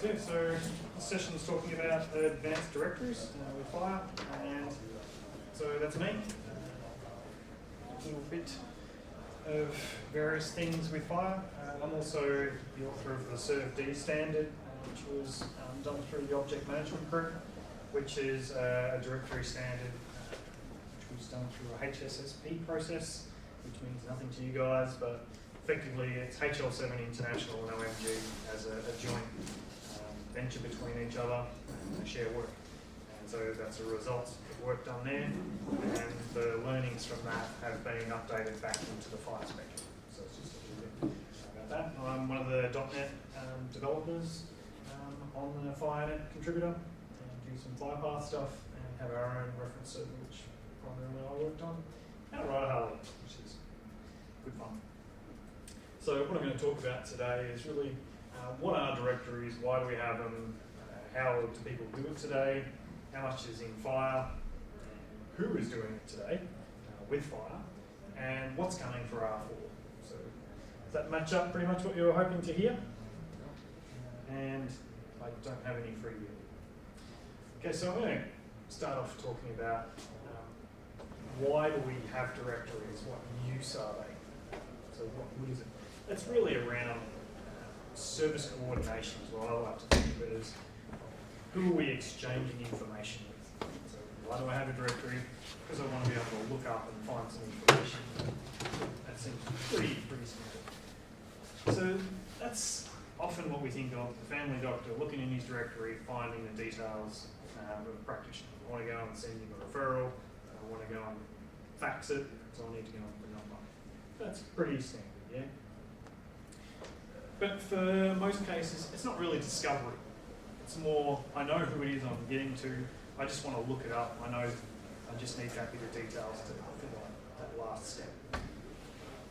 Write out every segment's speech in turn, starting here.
Yeah, so this session is talking about advanced directories with FHIR, and so that's me. A little bit of various things with FHIR. I'm also the author of the DevDays standard, which was done through the Object Management Group, which is a directory standard which was done through a HSSP process, which means nothing to you guys, but effectively it's HL7 International and OMG as a joint venture between each other, and they share work. And so that's a result of work done there, and the learnings from that have been updated back into the FHIR spec. So it's just a little bit about that. I'm one of the .NET developers on the FHIRNet contributor, and do some FHIRPath stuff, and have our own reference server, which primarily I worked on, and I write a Harley, which is good fun. So what I'm going to talk about today is really what are directories, why do we have them, how do people do it today, how much is in FHIR, who is doing it today with FHIR, and what's coming for R4. So does that match up pretty much what you were hoping to hear? And I don't have any free will. Okay, so I'm going to start off talking about why do we have directories, what use are they? So what is it? It's really around service coordination is what I like to think of it as. Who are we exchanging information with? So why do I have a directory? Because I want to be able to look up and find some information. That seems pretty simple. So that's often what we think of, the family doctor looking in his directory, finding the details of a practitioner. I want to go and send him a referral. I want to go and fax it, so I need to go and put it on. That's pretty standard, yeah? But for most cases, it's not really discovery. It's more, I know who it is I'm getting to, I just want to look it up, I know I just need that bit of details to fill out that last step.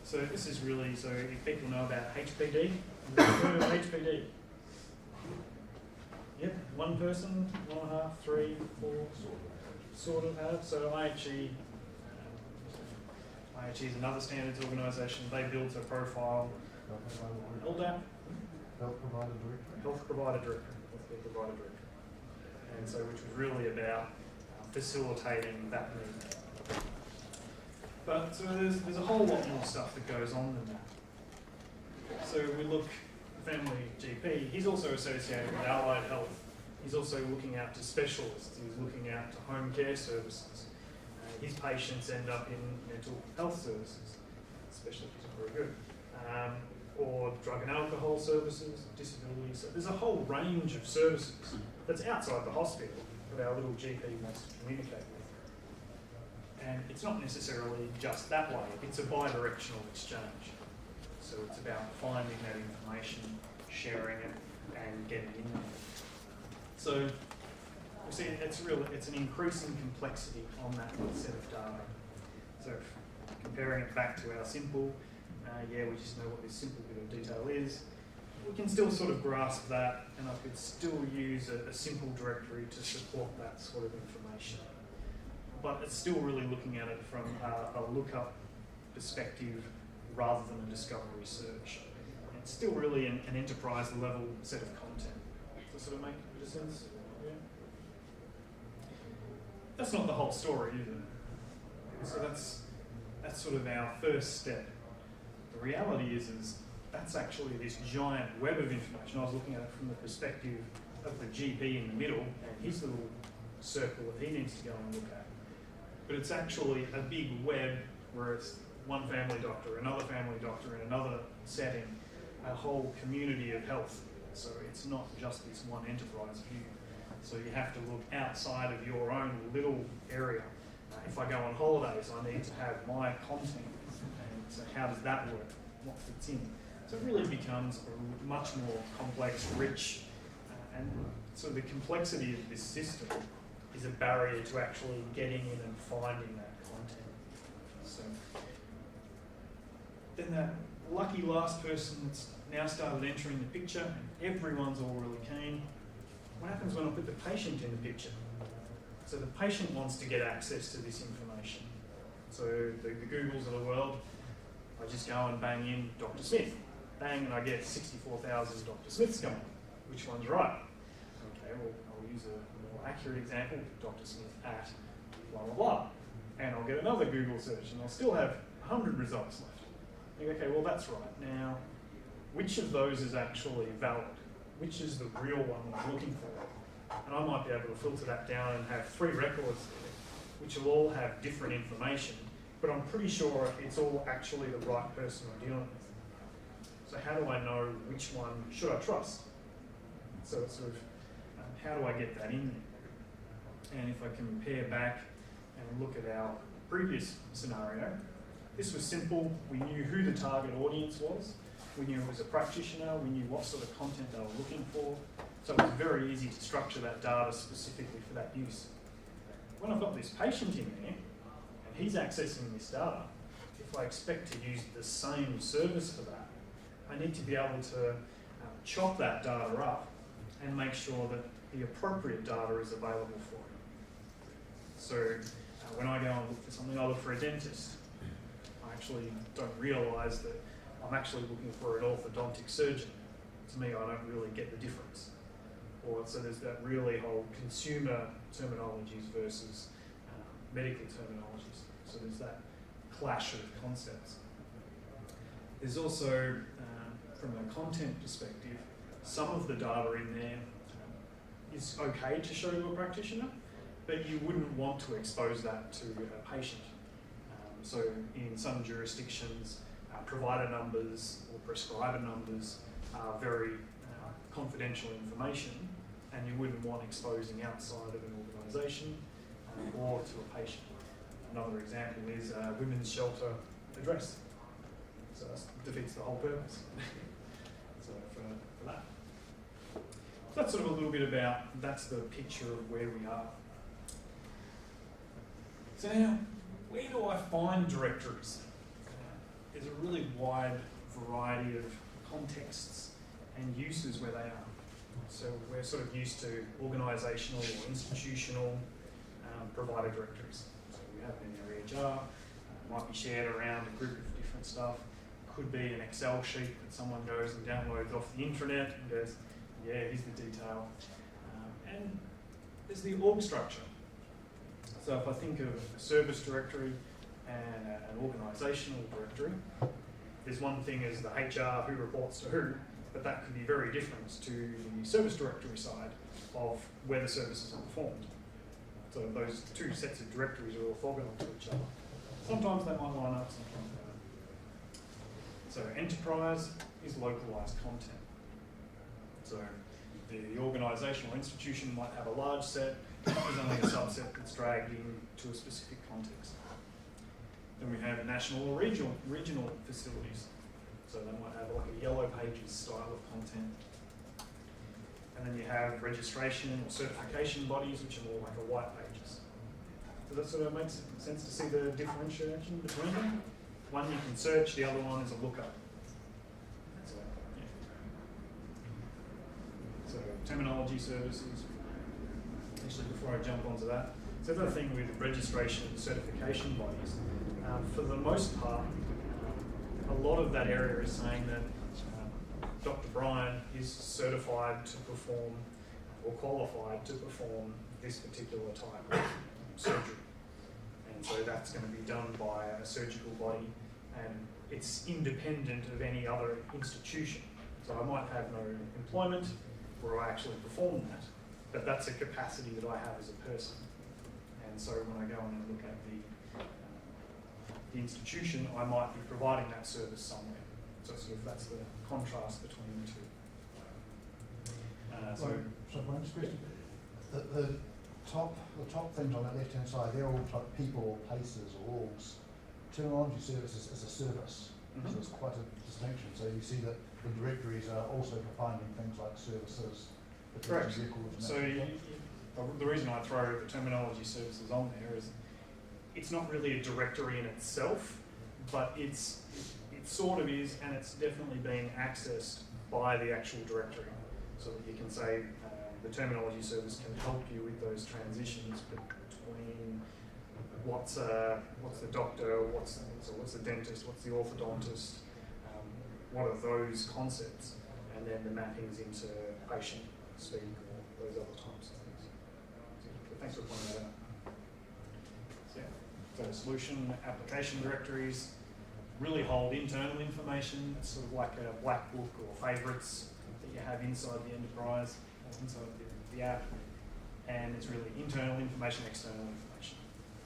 So this is really, so if people know about HPD, have you heard of HPD? Yep, one person, 1.5, 3, 4, sort of have. So IHE is another standards organisation, they built a profile. LDAP? Health Provider Directory. Health Provider Directory. And so, which was really about facilitating that need. But so there's a whole lot more stuff that goes on than that. So we look, family GP, he's also associated with allied health. He's also looking out to specialists. He's looking out to home care services. His patients end up in mental health services, especially if he's not very good. Or drug and alcohol services, disability. So there's a whole range of services that's outside the hospital that our little GP wants to communicate with. And it's not necessarily just that way, it's a bi-directional exchange. So it's about finding that information, sharing it, and getting in there. So you see, it's an increasing complexity on that set of data. So comparing it back to our simple, we just know what this simple bit of detail is. We can still sort of grasp that, and I could still use a simple directory to support that sort of information. But it's still really looking at it from a lookup perspective rather than a discovery search. It's still really an enterprise level set of content. Does that sort of make a bit of sense? Yeah. That's not the whole story, is it? So that's sort of our first step. The reality is that's actually this giant web of information. I was looking at it from the perspective of the GP in the middle and his little circle that he needs to go and look at. But it's actually a big web where it's one family doctor, another family doctor in another setting, a whole community of health. So it's not just this one enterprise view. So you have to look outside of your own little area. If I go on holidays, I need to have my content. So how does that work? What fits in? So it really becomes a much more complex, rich, and so the complexity of this system is a barrier to actually getting in and finding that content. So then that lucky last person that's now started entering the picture, and everyone's all really keen. What happens when I put the patient in the picture? So the patient wants to get access to this information. So the Googles of the world, I just go and bang in Dr. Smith. Bang, and I get 64,000 Dr. Smiths going, which one's right? Okay, well, I'll use a more accurate example, Dr. Smith at blah, blah, blah. And I'll get another Google search and I'll still have 100 results left. I think, okay, well, that's right. Now, which of those is actually valid? Which is the real one I'm looking for? And I might be able to filter that down and have 3 records there, which will all have different information, but I'm pretty sure it's all actually the right person I'm dealing with. So how do I know which one should I trust? So it's sort of, how do I get that in there? And if I compare back and look at our previous scenario, this was simple. We knew who the target audience was. We knew it was a practitioner. We knew what sort of content they were looking for. So it was very easy to structure that data specifically for that use. When I've got this patient in there, and he's accessing this data, if I expect to use the same service for that, I need to be able to chop that data up and make sure that the appropriate data is available for him. So when I go and look for something, I look for a dentist. I actually don't realise that I'm actually looking for an orthodontic surgeon. To me, I don't really get the difference. Or so there's that really whole consumer terminologies versus medical terminologies. So there's that clash of concepts. There's also, from a content perspective, some of the data in there is okay to show to a practitioner, but you wouldn't want to expose that to a patient. So in some jurisdictions, provider numbers or prescriber numbers are very confidential information, and you wouldn't want exposing outside of an organisation or to a patient. Another example is a women's shelter address. So that defeats the whole purpose. So for that. So that's sort of a little bit about, that's the picture of where we are. So now, where do I find directories? There's a really wide variety of contexts and uses where they are. So we're sort of used to organisational or institutional provider directories. So we have them in our EHR, might be shared around a group of different stuff. Could be an Excel sheet that someone goes and downloads off the intranet and goes, yeah, here's the detail. And there's the org structure. So if I think of a service directory and an organisational directory, there's one thing as the HR who reports to who, but that could be very different to the service directory side of where the services are performed. So those two sets of directories are orthogonal to each other. Sometimes they might line up, sometimes they don't. So enterprise is localised content. So the organisation or institution might have a large set, there's only a subset that's dragged into a specific context. Then we have national or regional facilities. So they might have like a yellow pages style of content. And then you have registration or certification bodies, which are more like a white pages. So that sort of makes sense to see the differentiation between them. One you can search, the other one is a lookup. So, yeah. So terminology services. Actually, before I jump onto that, so the other thing with registration and certification bodies, for the most part, a lot of that area is saying that Dr. Brian is certified to perform or qualified to perform this particular type of surgery. And so that's going to be done by a surgical body, and it's independent of any other institution. So I might have no employment where I actually perform that, but that's a capacity that I have as a person. And so when I go and look at the institution, I might be providing that service somewhere. So sort of that's the contrast between the two. So one question, the top things on that left hand side, they're all like people or places or orgs. Terminology services is a service, so it's quite a distinction. So you see that the directories are also defining things like services. Correct. So the reason I throw the terminology services on there is it's not really a directory in itself, but it sort of is, and it's definitely being accessed by the actual directory. So that you can say the terminology service can help you with those transitions between what's the doctor, what's the dentist, what's the orthodontist, what are those concepts, and then the mappings into patient speak or those other types of things. So thanks for pointing that out. So, yeah. So solution application directories really hold internal information, sort of like a black book or favourites that you have inside the enterprise, inside the app, and it's really internal information, external information.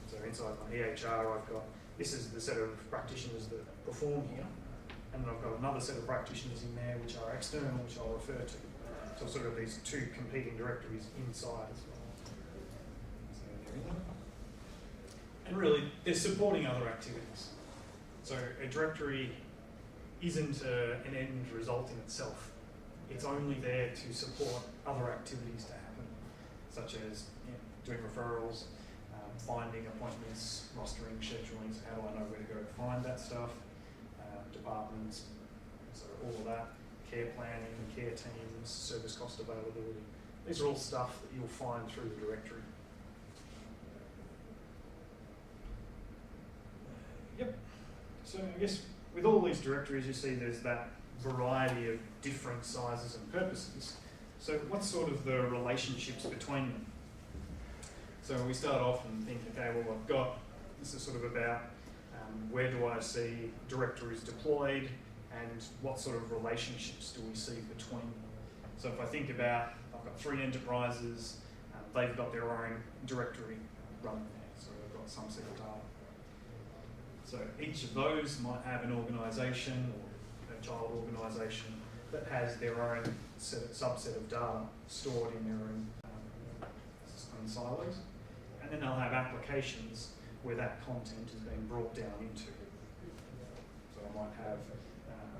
So inside my EHR, I've got, this is the set of practitioners that perform here, and then I've got another set of practitioners in there which are external, which I'll refer to. So sort of these two competing directories inside as well. And really, they're supporting other activities. So a directory isn't an end result in itself. It's only there to support other activities to happen, such as doing referrals, finding appointments, rostering, scheduling, so how do I know where to go to find that stuff, departments, so all of that, care planning, care teams, service cost availability. These are all stuff that you'll find through the directory. Yep. So I guess with all these directories you see there's that variety of different sizes and purposes. So what's sort of the relationships between them? So we start off and think, okay, well I've got, this is sort of about where do I see directories deployed and what sort of relationships do we see between them. So if I think about, I've got 3 enterprises, they've got their own directory running there, so they've got some set of data. So each of those might have an organisation or a child organisation that has their own subset of data stored in their own silos. And then they'll have applications where that content is being brought down into. So I might have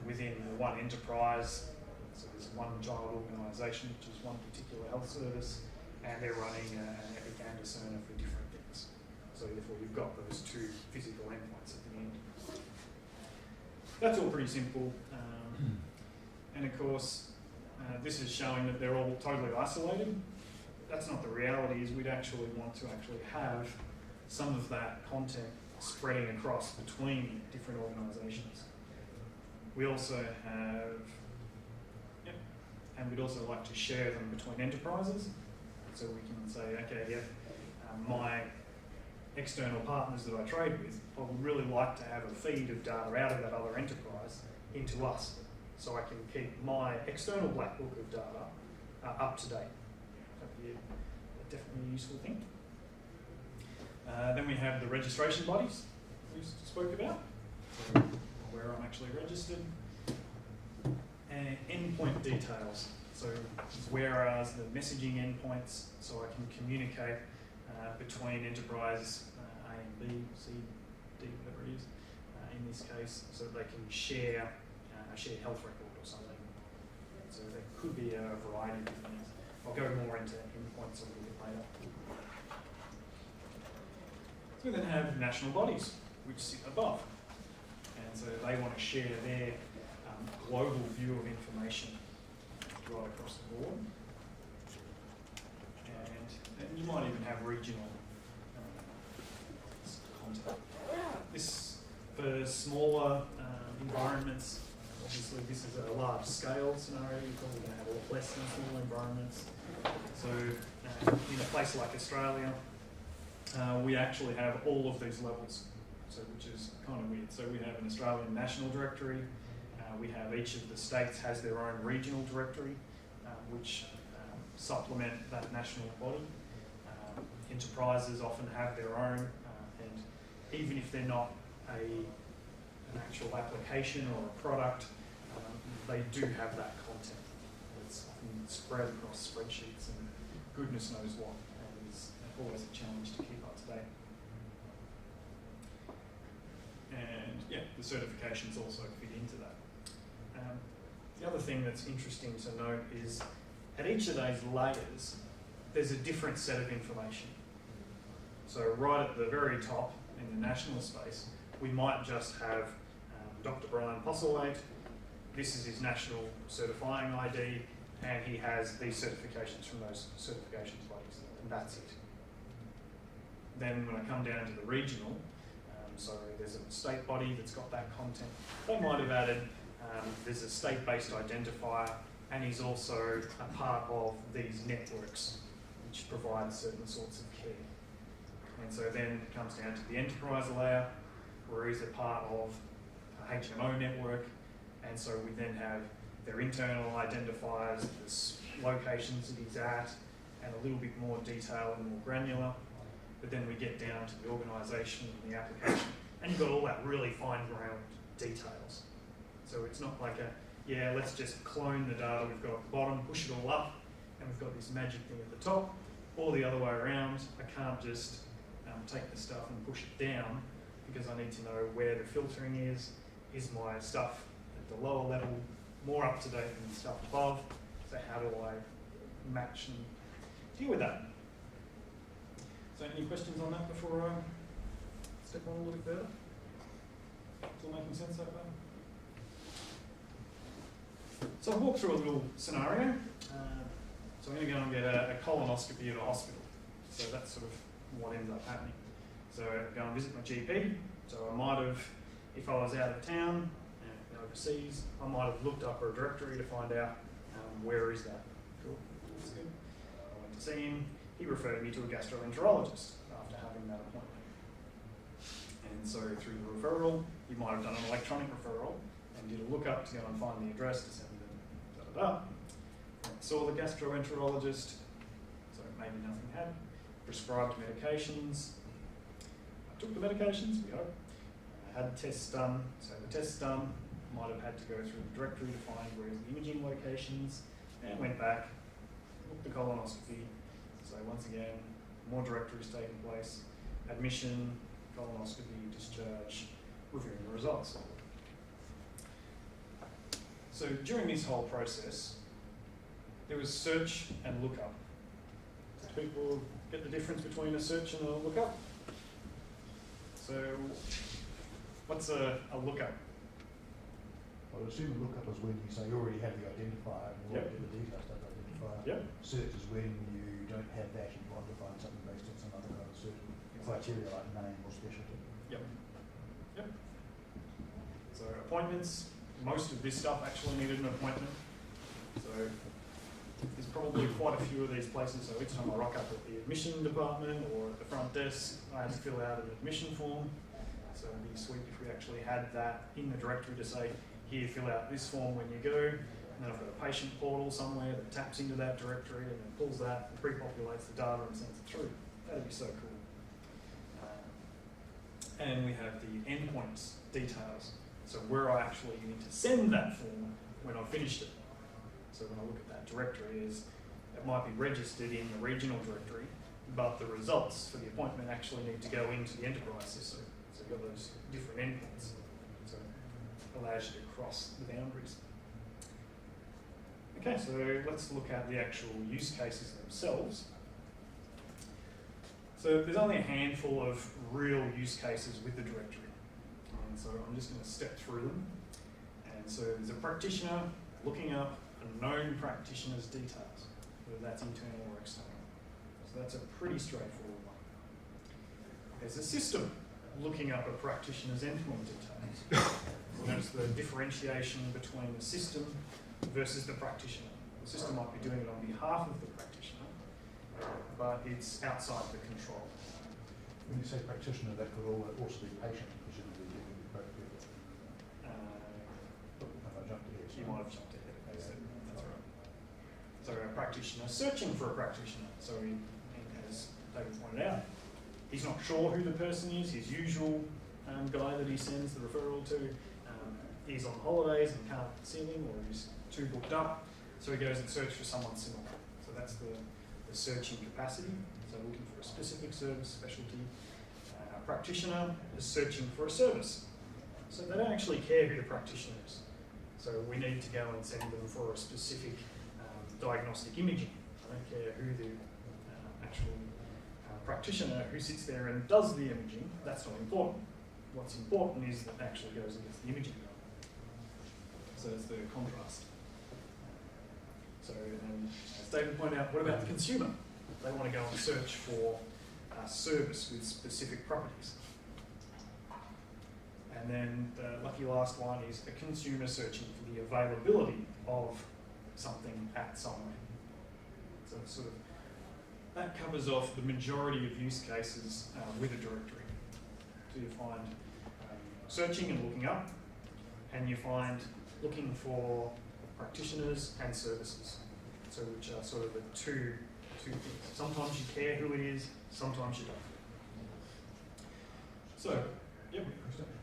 within one enterprise, so there's one child organisation, which is one particular health service, and they're running an Epic and a Cerner for different things. So therefore you've got those 2 physical endpoints at the end. That's all pretty simple. And of course, this is showing that they're all totally isolated. That's not the reality, is we'd actually want to actually have some of that content spreading across between different organisations. We also have, and we'd also like to share them between enterprises. So we can say, okay, my external partners that I trade with, I would really like to have a feed of data out of that other enterprise into us, so I can keep my external black book of data up to date. That'd be definitely a useful thing. Then we have the registration bodies we spoke about, so where I'm actually registered, and endpoint details. So whereas the messaging endpoints, so I can communicate between enterprise A and B, C, D, whatever it is, in this case, so that they can share a shared health record or something. So there could be a variety of different things. I'll go more into endpoints a little bit later. So we then have national bodies, which sit above. And so they want to share their global view of information right across the board. And you might even have regional content. This, for smaller environments, obviously this is a large scale scenario, you're probably going to have a lot less than small environments. So in a place like Australia, we actually have all of these levels, so which is kind of weird. So we have an Australian national directory, we have each of the states has their own regional directory, which supplement that national body. Enterprises often have their own, and even if they're not an actual application or a product, they do have that content. It's often spread across spreadsheets and goodness knows what, and it's always a challenge to keep up to date. And yeah, the certifications also fit into that. The other thing that's interesting to note is at each of those layers, there's a different set of information. So right at the very top, in the national space, we might just have Dr. Brian Postlethwaite. This is his national certifying ID, and he has these certifications from those certifications bodies, and that's it. Then when I come down to the regional, so there's a state body that's got that content. They might have added, there's a state-based identifier and he's also a part of these networks which provide certain sorts of care. And so then it comes down to the enterprise layer, where he's a part of a HMO network, and so we then have their internal identifiers, the locations that he's at, and a little bit more detail and more granular. But then we get down to the organisation and the application, and you've got all that really fine-grained details. So it's not like yeah, let's just clone the data we've got at the bottom, push it all up, and we've got this magic thing at the top, or the other way around. I can't just take the stuff and push it down, because I need to know where the filtering is. Is my stuff at the lower level more up to date than the stuff above? So how do I match and deal with that? So any questions on that before I step on a little bit further? It's all making sense so far? So I'll walk through a little scenario. So I'm going to go and get a colonoscopy at a hospital. So that's sort of what ends up happening. So I go and visit my GP. So I might have, if I was out of town, overseas, I might have looked up a directory to find out where is that. Cool, that's good. I went to see him. He referred me to a gastroenterologist after having that appointment. And so through the referral, you might have done an electronic referral and did a lookup to go and find the address to send them da-da-da. Saw the gastroenterologist, so maybe nothing had. Prescribed medications. I took the medications, we hope. I had tests done, so the tests done, might have had to go through the directory to find where's the imaging locations, and went back, looked the colonoscopy. So once again, more directories taking place, admission, colonoscopy, discharge, reviewing the results. So during this whole process, there was search and lookup. Do people get the difference between a search and a lookup? So what's a lookup? I would assume a lookup is when you say you already have the identifier and you already have the details of that identifier. Yep. Search is when you don't have that and you want to find something based on some other kind of certain criteria like name or specialty. Yep. Yep. So appointments, most of this stuff actually needed an appointment. So there's probably quite a few of these places. So each time I rock up at the admission department or at the front desk, I have to fill out an admission form. So it'd be sweet if we actually had that in the directory to say, here, fill out this form when you go. And then I've got a patient portal somewhere that taps into that directory and then pulls that, and pre-populates the data and sends it through. That'd be so cool. And we have the endpoints details. So where I actually need to send that form when I've finished it. So when I look at that directory, it might be registered in the regional directory, but the results for the appointment actually need to go into the enterprise system. So you've got those different endpoints. So it allows you to cross the boundaries. Okay, so let's look at the actual use cases themselves. So there's only a handful of real use cases with the directory. And so I'm just going to step through them. And so there's a practitioner looking up a known practitioner's details, whether that's internal or external. So that's a pretty straightforward one. There's a system looking up a practitioner's endpoint details. So notice the differentiation between the system versus the practitioner. The system might be doing it on behalf of the practitioner, but it's outside the control. When you say practitioner, that could also be patient, presumably given the appropriate. Have I jumped ahead? You might have jumped ahead. That's right. So a practitioner searching for a practitioner. So he, as David pointed out, he's not sure who the person is. His usual guy that he sends the referral to is on holidays and can't see him, or he's too booked up. So he goes and searches for someone similar. So that's the searching capacity. So looking for a specific service, specialty. A practitioner is searching for a service. So they don't actually care who the practitioner is. So we need to go and send them for a specific diagnostic imaging. I don't care who the actual practitioner who sits there and does the imaging. That's not important. What's important is that it actually goes and gets the imaging done. So it's the contrast. So as David pointed out, what about the consumer? They want to go and search for a service with specific properties. And then the lucky last one is a consumer searching for the availability of something at somewhere. So it's sort of, that covers off the majority of use cases with a directory. So you find searching and looking up, and you find looking for practitioners and services. So which are sort of the two things. Sometimes you care who it is, sometimes you don't. So, yep.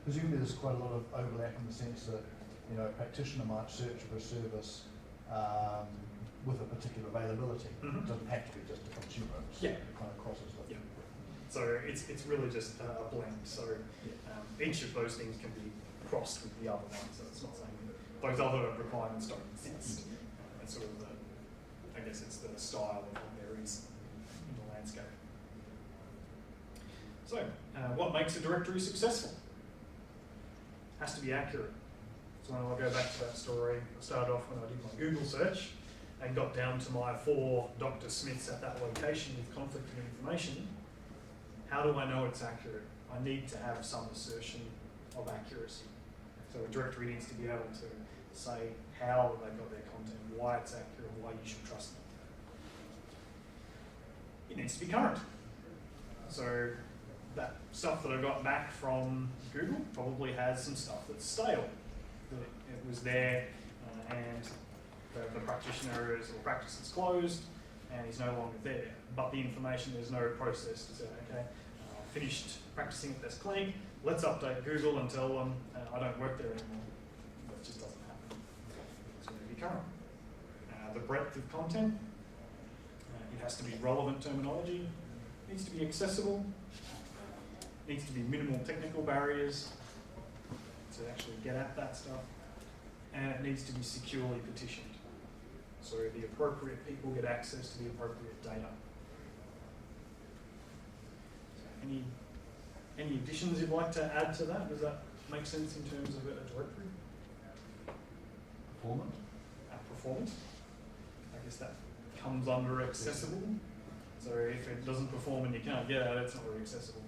Presumably there's quite a lot of overlap in the sense that, you know, a practitioner might search for a service with a particular availability. It doesn't have to be just a consumer. It kind of crosses them. Yeah. So it's really just a blend. So each of those things can be crossed with the other one. So it's not saying that those other requirements don't exist. It's sort of the, I guess it's the style of what there is in the landscape. So what makes a directory successful? Has to be accurate. So when I go back to that story, I started off when I did my Google search and got down to my 4 Dr. Smiths at that location with conflicting information. How do I know it's accurate? I need to have some assertion of accuracy. So a directory needs to be able to say how they got their content, why it's accurate, why you should trust them. It needs to be current. So that stuff that I got back from Google probably has some stuff that's stale. It was there and the practitioner or practice is closed and he's no longer there. But the information, there's no process to say, okay, finished practicing at this clinic, let's update Google and tell them I don't work there anymore. That just doesn't happen. It's going to be current. The breadth of content, it has to be relevant terminology, it needs to be accessible, it needs to be minimal technical barriers to actually get at that stuff, and it needs to be securely petitioned. So the appropriate people get access to the appropriate data. So any additions you'd like to add to that? Does that make sense in terms of a directory? Performance. I guess that comes under accessible. So if it doesn't perform and you can't get at it, it's not very accessible.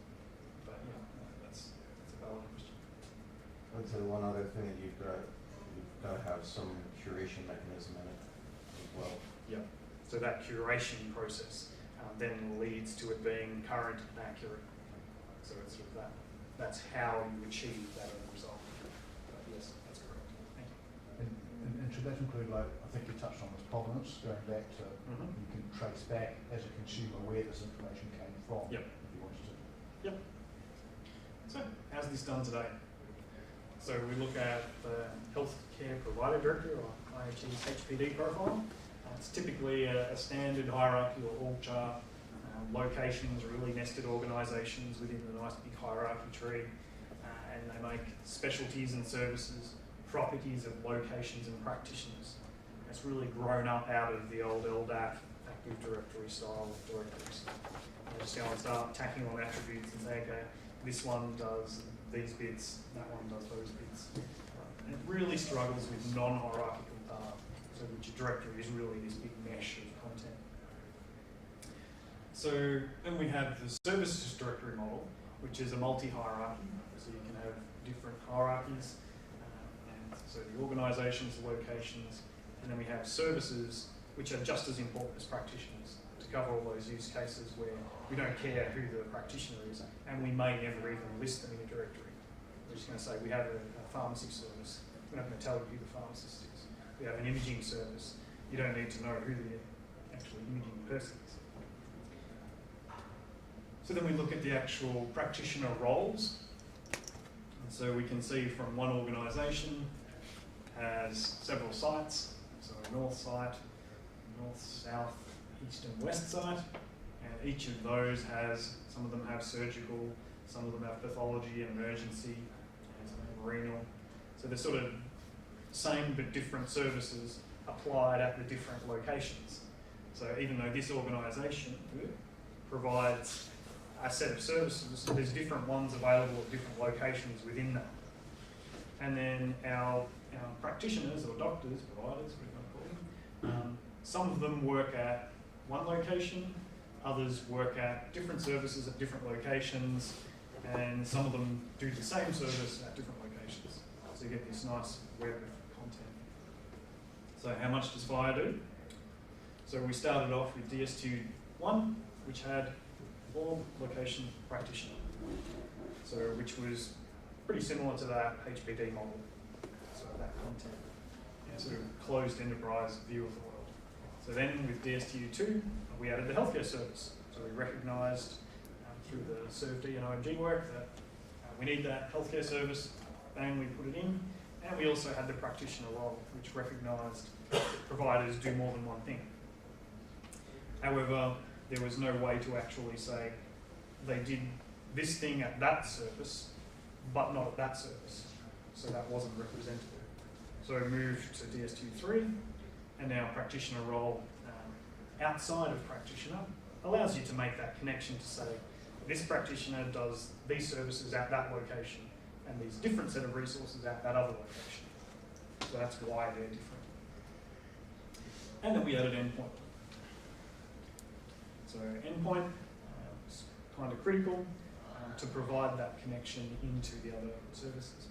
But yeah, that's a valid question. I'd say one other thing that you've got to have some curation mechanism in it as well. Yeah. So that curation process then leads to it being current and accurate. So it's sort of that's how you achieve that end result. But yes, that's correct. Thank you. And should that include, like, I think you touched on this provenance, going back to you can trace back as a consumer where this information came from if you wanted to. Yep. So how's this done today? So we look at the healthcare provider directory, or IHE's HPD profile. It's typically a standard hierarchy or org chart. Locations, really nested organisations within the nice big hierarchy tree, and they make specialties and services, properties of locations and practitioners. It's really grown up out of the old LDAP, Active Directory style of directories. They just go and start tacking on attributes and say, okay, this one does these bits, that one does those bits. And it really struggles with non-hierarchical data, so which a directory is really this big mesh of content. So then we have the services directory model, which is a multi-hierarchy. So you can have different hierarchies, and so the organisations, the locations, and then we have services, which are just as important as practitioners, to cover all those use cases where we don't care who the practitioner is, and we may never even list them in a directory. We're just going to say we have a pharmacy service. We're not going to tell you who the pharmacist is. We have an imaging service. You don't need to know who the actual imaging person is. So then we look at the actual practitioner roles. And so we can see from one organisation has several sites. So a north site, north, south, east and west site. And each of those has, some of them have surgical, some of them have pathology and emergency, and some have renal. So they're sort of same but different services applied at the different locations. So even though this organisation provides a set of services, there's different ones available at different locations within that. And then our practitioners or doctors, providers, what you want to call them, some of them work at one location, others work at different services at different locations, and some of them do the same service at different locations. So you get this nice web of content. So how much does FHIR do? So we started off with DSTU1, which had org location practitioner. So which was pretty similar to that HPD model. So that content, sort of closed enterprise view of the world. So then with DSTU2, we added the healthcare service. So we recognised through the ServD and OMG work that we need that healthcare service. Bang, we put it in. And we also had the practitioner role, which recognised providers do more than one thing. However, there was no way to actually say they did this thing at that service, but not at that service. So that wasn't representative. So we moved to DSTU3, and now practitioner role outside of practitioner allows you to make that connection to say, this practitioner does these services at that location, and these different set of resources at that other location. So that's why they're different. And then we added endpoint. So endpoint is kind of critical to provide that connection into the other services.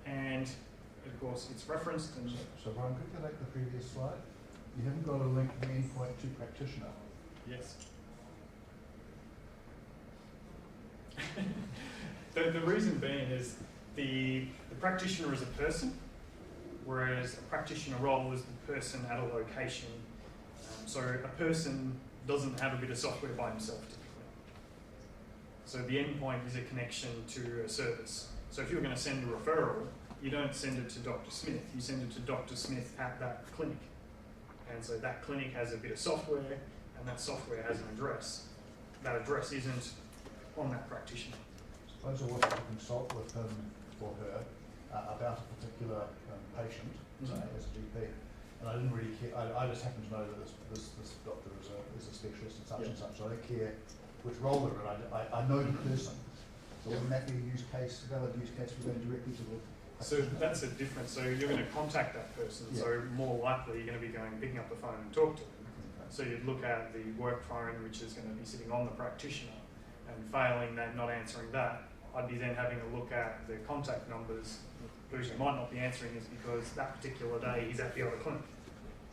And of course it's referenced and... So Brian, could you take the previous slide? You haven't got a link from endpoint to practitioner. Yes. The reason being is the practitioner is a person, whereas a practitioner role is the person at a location. So a person doesn't have a bit of software by himself typically. So the endpoint is a connection to a service. So if you're going to send a referral, you don't send it to Dr. Smith, you send it to Dr. Smith at that clinic. And so that clinic has a bit of software, and that software has an address. That address isn't on that practitioner. Suppose I wanted to consult with him or her about a particular patient, say, as a GP, and I didn't really care. I just happen to know that this doctor is a specialist in such and such. So I don't care which role they're in. I know the person. So wouldn't that be a valid use case for going directly to the... So that's a difference. So you're going to contact that person. Yeah. So more likely you're going to be picking up the phone and talk to them. So you'd look at the work phone, which is going to be sitting on the practitioner, and failing that, not answering that, I'd be then having a look at the contact numbers. The reason I might not be answering is because that particular day he's at the other clinic.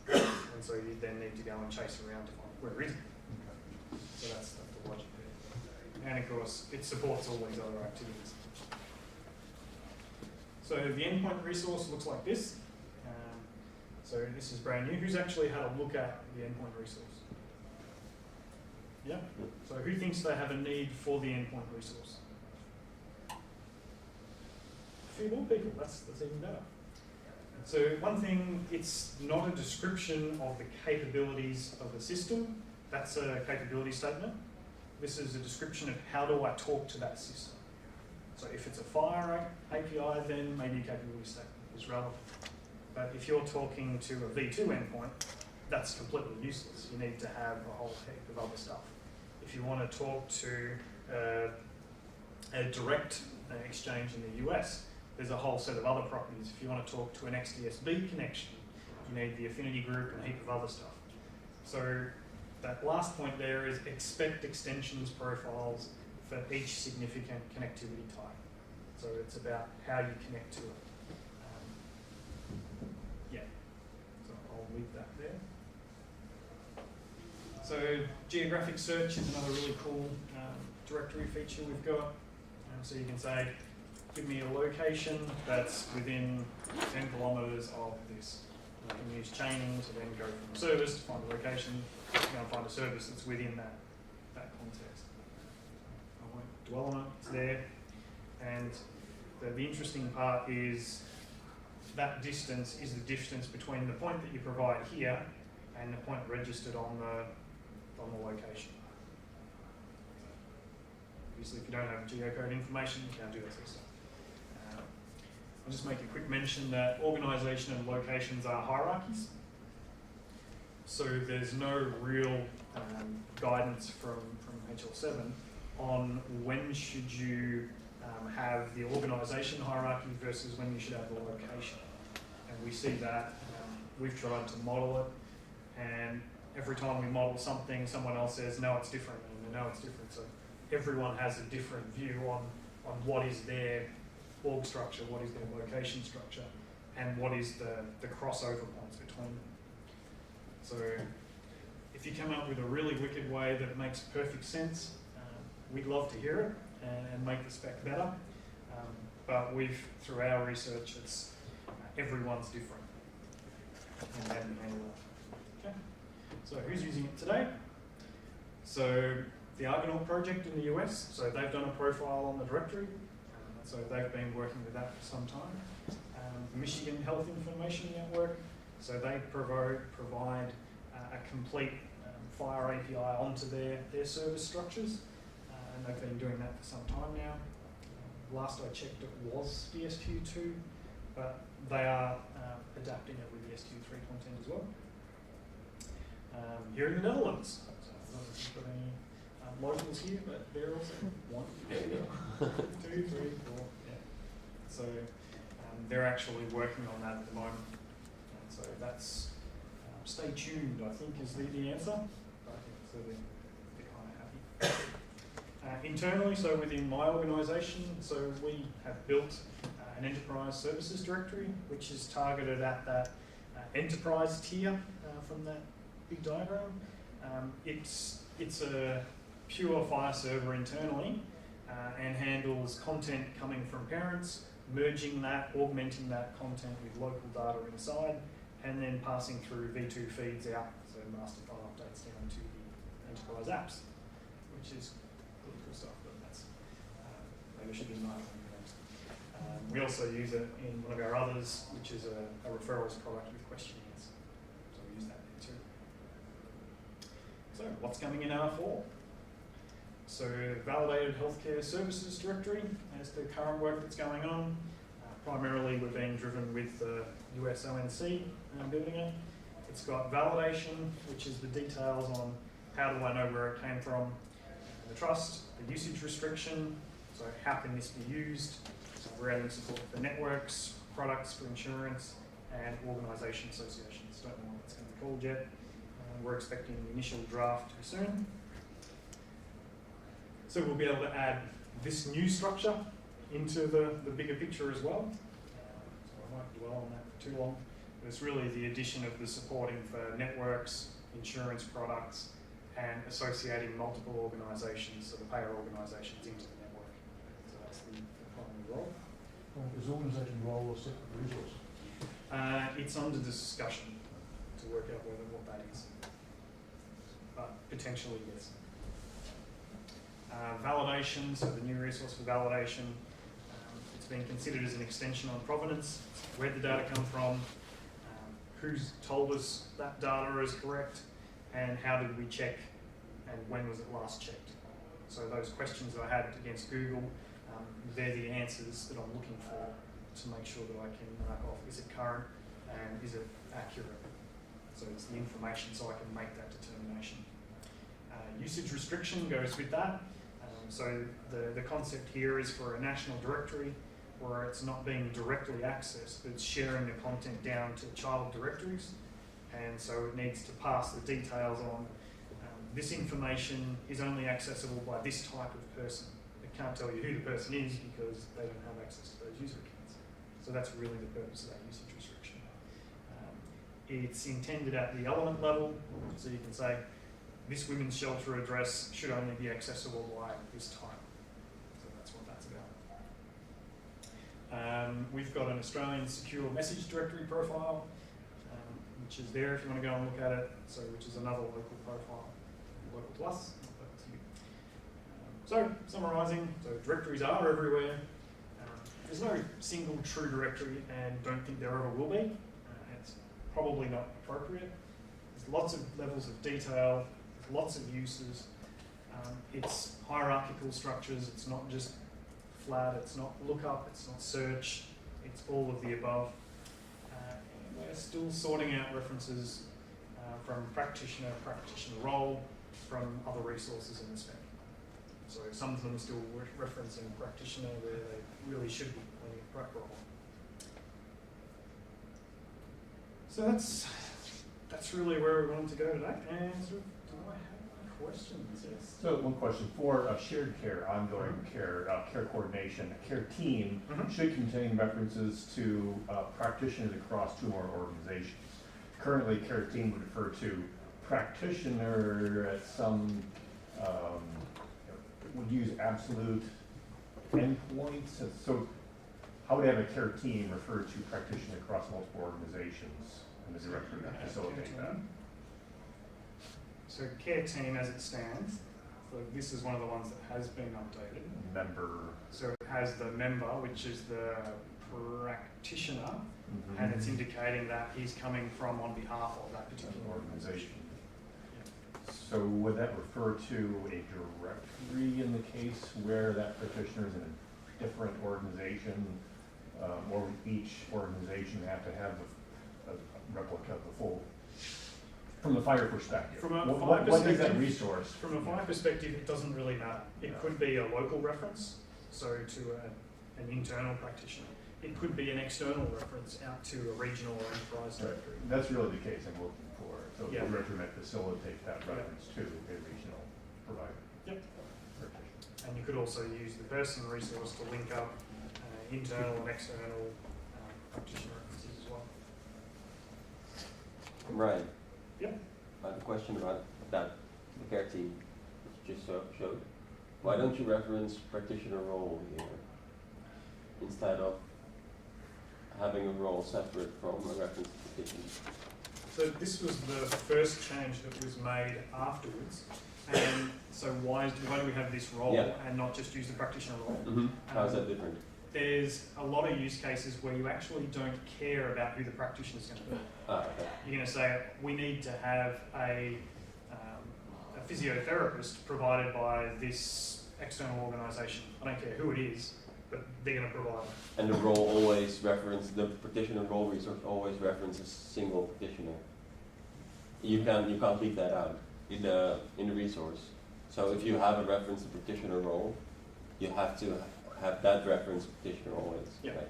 And so you then need to go and chase around to find where is he. So that's the logic there. And of course, it supports all these other activities. So the endpoint resource looks like this. So this is brand new. Who's actually had a look at the endpoint resource? Yeah? So who thinks they have a need for the endpoint resource? A few more people, that's even better. So one thing, it's not a description of the capabilities of the system. That's a capability statement. This is a description of how do I talk to that system. So if it's a FHIR API, then maybe a capability statement is relevant. But if you're talking to a V2 endpoint, that's completely useless. You need to have a whole heap of other stuff. If you want to talk to a direct exchange in the US, there's a whole set of other properties. If you want to talk to an XDSB connection, you need the affinity group and a heap of other stuff. So that last point there is expect extensions profiles for each significant connectivity type. So it's about how you connect to it. So I'll leave that there. So geographic search is another really cool directory feature we've got. So you can say, give me a location that's within 10 kilometres of this. And you can use chaining to then go from a service to find a location, go and find a service that's within that context. I won't dwell on it, it's there. And the interesting part is that distance is the distance between the point that you provide here and the point registered on the location. Obviously, if you don't have geocode information, you can't do that sort of stuff. I'll just make a quick mention that organisation and locations are hierarchies. So there's no real guidance from HL7 on when should you have the organisation hierarchy versus when you should have the location. And we see that, we've tried to model it, and every time we model something, someone else says, no, it's different, and no, it's different. So everyone has a different view on what is their org structure, what is their location structure. and what is the crossover points between them. So if you come up with a really wicked way that makes perfect sense, we'd love to hear it and make the spec better. But through our research, it's everyone's different. And how do you handle that? Okay. So who's using it today? So the Argonaut project in the US, so they've done a profile on the directory. So they've been working with that for some time. Michigan Health Information Network, so they provide a complete FHIR API onto their service structures, and they've been doing that for some time now. Last I checked, it was the SQ2, but they are adapting it with the SQ3 content as well. Here in the Netherlands, so I don't know if you've got any locals here, but they're also 1, 2, 3, 4, yeah. So they're actually working on that at the moment. And so that's, stay tuned, I think, is the answer. I think so they're kind of happy. Internally, so within my organisation, so we have built an enterprise services directory, which is targeted at that enterprise tier from that big diagram. It's a pure FHIR server internally and handles content coming from parents, merging that, augmenting that content with local data inside, and then passing through V2 feeds out, so master file updates down to the enterprise apps, which is really cool stuff, but that's, maybe I should do nice. We also use it in one of our others, which is a referrals product with questionnaires. So we use that there too. So what's coming in R4? So validated healthcare services directory as the current work that's going on. Primarily we're being driven with the US ONC building it. It's got validation, which is the details on how do I know where it came from, the trust, the usage restriction, so how can this be used. So we're adding support for networks, products for insurance, and organisation associations. Don't know what it's going to be called yet. We're expecting the initial draft to be soon. So we'll be able to add this new structure into the bigger picture as well. So I won't dwell on that for too long. But it's really the addition of the supporting for networks, insurance products, and associating multiple organisations, so the payer organisations into the network. So that's the primary role. Is organisation role a separate resource? It's under discussion to work out what that is. But potentially, yes. Validation, so the new resource for validation, it's been considered as an extension on provenance. Where'd the data come from? Who's told us that data is correct? And how did we check? And when was it last checked? So those questions that I had against Google, they're the answers that I'm looking for to make sure that I can mark off, is it current and is it accurate? So it's the information so I can make that determination. Usage restriction goes with that. So the concept here is for a national directory where it's not being directly accessed, but it's sharing the content down to child directories. And so it needs to pass the details on this information is only accessible by this type of person. It can't tell you who the person is because they don't have access to those user accounts. So that's really the purpose of that usage restriction. It's intended at the element level, so you can say, this women's shelter address should only be accessible by this time. So that's what that's about. We've got an Australian secure message directory profile, which is there if you want to go and look at it. So which is another local profile, local to us, not local to you. So summarising, so directories are everywhere. There's no single true directory, and don't think there ever will be. It's probably not appropriate. There's lots of levels of detail. Lots of uses. It's hierarchical structures. It's not just flat. It's not lookup. It's not search. It's all of the above. And we're still sorting out references from practitioner role, from other resources in the spec. So some of them are still referencing practitioner where they really should be plenty of prac role. So that's really where we wanted to go today. And sort of, do I have questions, yes. So one question, for shared care, ongoing care, care coordination, a care team Mhm. should contain references to practitioners across 2 or more organizations. Currently, care team would refer to practitioner at some, would use absolute endpoints. So how would have a care team refer to practitioner across multiple organizations and the director would facilitate that? So care team as it stands, so this is one of the ones that has been updated. Member. So it has the member, which is the practitioner, and it's indicating that he's coming from on behalf of that particular organization. So would that refer to a directory in the case where that practitioner is in a different organization, or would each organization have to have a replica of the full, from the FHIR perspective? From a What FHIR is that perspective- resource? From a FHIR perspective, it doesn't really matter. It could be a local reference, so to an internal practitioner. It could be an external reference out to a regional or enterprise directory. That's really the case I'm looking for. So the Yeah. directory might facilitate that Yeah. reference to a regional provider. Yep. Practitioner. And you could also use the person resource to link up internal and external practitioner references as well. Right. Yep. I have a question about that, the care team, which you just showed. Why don't you reference practitioner role here instead of having a role separate from a reference to petition? So this was the first change that was made afterwards. And so why do we have this role Yeah. and not just use the practitioner role? Mm-hmm. How is that different? There's a lot of use cases where you actually don't care about who the practitioner is going to be. Okay. You're going to say, we need to have a physiotherapist provided by this external organisation. I don't care who it is, but they're going to provide it. And the role always the practitioner role resource always references single practitioner. You can't leave that out in the resource. So if you have a reference to practitioner role, you have to have that reference practitioner always. Yeah. Right?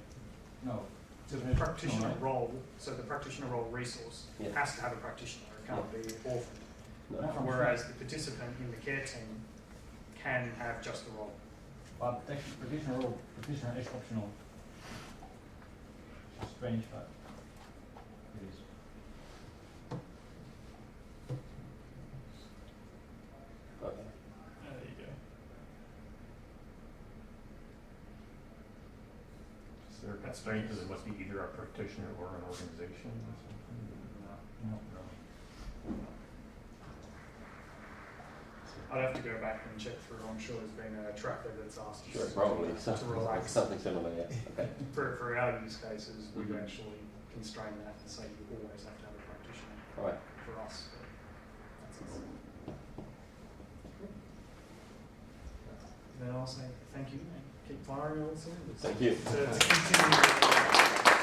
No. So the practitioner role, so the practitioner role resource Yeah. has to have a practitioner. It can't be orphaned. No. Whereas the participant in the care team can have just the role. But practitioner is optional. It's strange, but it is. Okay. There you go. Is there a constraint that it must be either a practitioner or an organization or something? No. I'd have to go back and check through. I'm sure there's been a tracker that's asked us Sure, probably. to relax. Something similar, yeah. Okay. For our use cases, we've Mhm. actually constrained that and say you always have to have a practitioner All right. for us. But that's it. Then I'll say thank you and keep firing all the cylinders. Thank you. To continue.